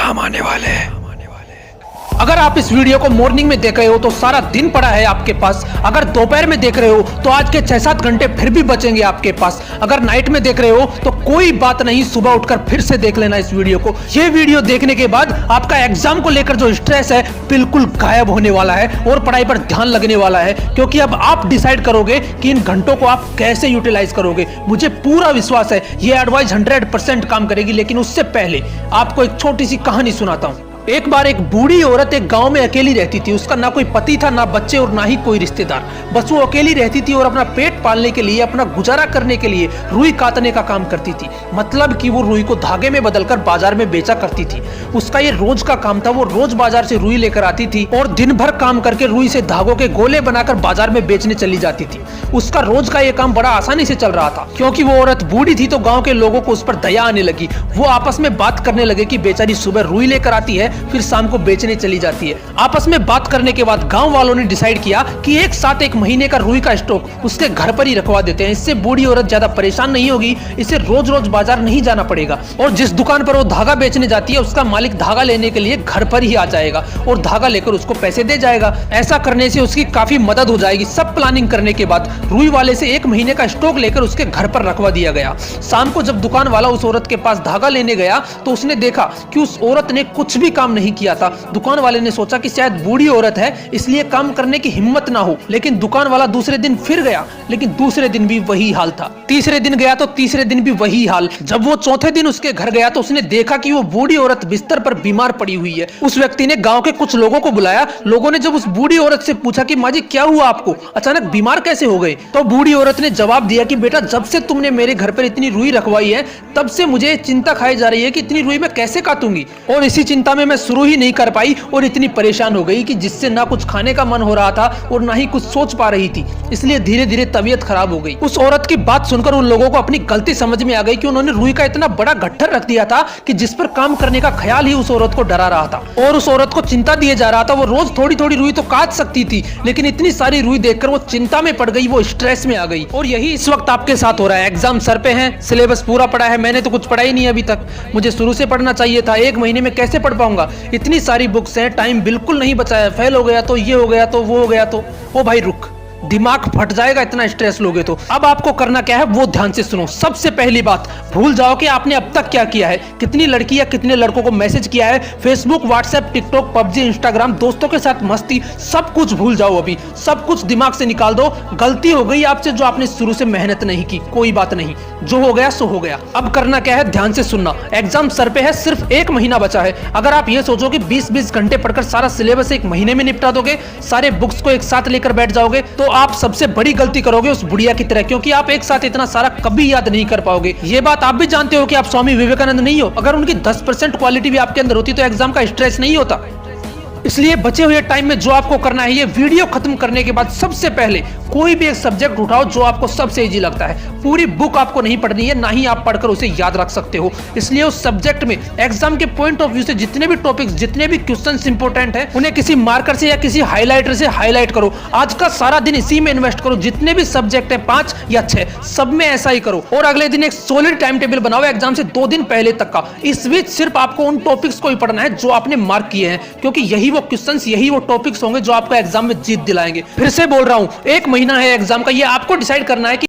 काम आने वाले हैं। अगर आप इस वीडियो को मॉर्निंग में देख रहे हो तो सारा दिन पड़ा है आपके पास। अगर दोपहर में देख रहे हो तो आज के 6-7 घंटे फिर भी बचेंगे आपके पास। अगर नाइट में देख रहे हो तो कोई बात नहीं, सुबह उठकर फिर से देख लेना इस वीडियो को। ये वीडियो देखने के बाद आपका एग्जाम को लेकर जो स्ट्रेस है बिल्कुल गायब होने वाला है और पढ़ाई पर ध्यान लगने वाला है, क्योंकि अब आप डिसाइड करोगे कि इन घंटों को आप कैसे यूटिलाइज करोगे। मुझे पूरा विश्वास है ये एडवाइस 100% काम करेगी। लेकिन उससे पहले आपको एक छोटी सी कहानी सुनाता हूँ। एक बार एक बूढ़ी औरत एक गांव में अकेली रहती थी। उसका ना कोई पति था, ना बच्चे और ना ही कोई रिश्तेदार। बस वो अकेली रहती थी और अपना पेट पालने के लिए, अपना गुजारा करने के लिए रुई काटने का काम करती थी। मतलब कि वो रुई को धागे में बदलकर बाजार में बेचा करती थी। उसका ये रोज का काम था। वो रोज बाजार से रुई लेकर आती थी और दिन भर काम करके रुई से धागों के गोले बनाकर बाजार में बेचने चली जाती थी। उसका रोज का ये काम बड़ा आसानी से चल रहा था। क्योंकि वो औरत बूढ़ी थी तो गाँव के लोगों को उस पर दया आने लगी। वो आपस में बात करने लगे कि बेचारी सुबह रुई लेकर आती है, फिर शाम को बेचने चली जाती है। आपस में बात करने के बाद गांव वालों ने डिसाइड किया कि एक साथ 1 महीने का रुई का स्टॉक उसके घर पर ही रखवा देते हैं। इससे बूढ़ी औरत ज्यादा परेशान नहीं होगी, इसे रोज रोज बाजार नहीं जाना पड़ेगा और जिस दुकान पर वो धागा बेचने जाती है उसका मालिक धागा लेने के लिए घर पर ही आ जाएगा और धागा लेकर उसको पैसे दे जाएगा। ऐसा करने से उसकी काफी मदद हो जाएगी। सब प्लानिंग करने के बाद रुई वाले से 1 महीने का स्टॉक लेकर उसके घर पर रखवा दिया गया। शाम को जब दुकान वाला उस औरत के पास धागा लेने गया तो उसने देखा कि उस औरत ने कुछ भी काम नहीं किया था। दुकान वाले ने सोचा कि शायद बूढ़ी औरत है इसलिए काम करने की हिम्मत ना हो। लेकिन दुकान वाला दूसरे दिन फिर गया, लेकिन दूसरे दिन भी वही हाल था। तीसरे दिन गया तो तीसरे दिन भी वही हाल। जब वो चौथे दिन उसके घर गया तो उसने देखा कि वो बूढ़ी औरत बिस्तर पर बीमार पड़ी हुई है। उस व्यक्ति ने गांव के कुछ लोगों को बुलाया। लोगों ने जब उस बूढ़ी औरत से पूछा कि माँ जी क्या हुआ, आपको अचानक बीमार कैसे हो गए, तो बूढ़ी औरत ने जवाब दिया कि बेटा जब से तुमने मेरे घर पर इतनी रुई रखवाई है तब से मुझे चिंता खाई जा रही है कि इतनी रुई मैं कैसे काटूंगी। और इसी चिंता में मैं शुरू ही नहीं कर पाई और इतनी परेशान हो गई कि जिससे ना कुछ खाने का मन हो रहा था और ना ही कुछ सोच पा रही थी। इसलिए धीरे धीरे तबीयत खराब हो गई। उस औरत की बात सुनकर उन लोगों को अपनी गलती समझ में आ गई कि उन्होंने रुई का इतना बड़ा गट्ठर रख दिया था कि जिस पर काम करने का ख्याल ही उस औरत को डरा रहा था और उस औरत को चिंता दिए जा रहा था। वो रोज थोड़ी थोड़ी रुई तो काट सकती थी, लेकिन इतनी सारी रुई देखकर वो चिंता में पड़ गई, वो स्ट्रेस में आ गई। और यही इस वक्त आपके साथ हो रहा है। एग्जाम सर पे है, सिलेबस पूरा पढ़ा है, मैंने तो कुछ पढ़ा ही नहीं अभी तक। मुझे शुरू से पढ़ना चाहिए था, 1 महीने में कैसे पढ़ पाऊंगा, इतनी सारी बुक्स हैं, टाइम बिल्कुल नहीं बचा है, फेल हो गया तो ये हो गया तो वो हो गया तो। ओ भाई रुक, दिमाग फट जाएगा इतना स्ट्रेस लोगे तो। अब आपको करना क्या है वो ध्यान से सुनो। सबसे पहली बात, भूल जाओ कि आपने अब तक क्या किया है, कितनी लड़की या कितने लड़कों को मैसेज किया है, Facebook, WhatsApp, TikTok, PUBG, Instagram, दोस्तों के साथ मस्ती, सब कुछ भूल जाओ। अभी सब कुछ दिमाग से निकाल दो। गलती हो गई आपसे जो आपने शुरू से मेहनत नहीं की, कोई बात नहीं, जो हो गया सो हो गया। अब करना क्या है ध्यान से सुनना। एग्जाम सर पे है, सिर्फ 1 महीना बचा है। अगर आप ये सोचो कि 20-20 घंटे पढ़कर सारा सिलेबस 1 महीने में निपटा दोगे, सारे बुक्स को एक साथ लेकर बैठ जाओगे, तो आप सबसे बड़ी गलती करोगे उस बुढ़िया की तरह, क्योंकि आप एक साथ इतना सारा कभी याद नहीं कर पाओगे। ये बात आप भी जानते हो कि आप स्वामी विवेकानंद नहीं हो। अगर उनकी 10% क्वालिटी भी आपके अंदर होती तो एग्जाम का स्ट्रेस नहीं होता। इसलिए बचे हुए टाइम में जो आपको करना है, ये वीडियो खत्म करने के बाद सबसे पहले कोई भी एक सब्जेक्ट उठाओ जो आपको सबसे इजी लगता है। पूरी बुक आपको नहीं पढ़नी है, ना ही आप पढ़कर उसे याद रख सकते हो। इसलिए उस सब्जेक्ट में एग्जाम के पॉइंट ऑफ व्यू से जितने भी टॉपिक्स, जितने भी क्वेश्चंस इंपॉर्टेंट हैं, उन्हें किसी मार्कर से या किसी हाईलाइटर से हाईलाइट करो। आज का सारा दिन इसी में इन्वेस्ट करो। जितने भी सब्जेक्ट है 5 या 6, सब में ऐसा ही करो। और अगले दिन एक सॉलिड टाइम टेबल बनाओ एग्जाम से 2 दिन पहले तक का। इस बीच सिर्फ आपको उन टॉपिक्स को ही पढ़ना है जो आपने मार्क किए हैं, क्योंकि यही वो क्वेश्चंस, यही वो टॉपिक्स होंगे जो आपको एग्जाम में जीत दिलाएंगे। फिर से बोल रहा हूं, 1 महीना है एग्जाम का, ये आपको डिसाइड करना है कि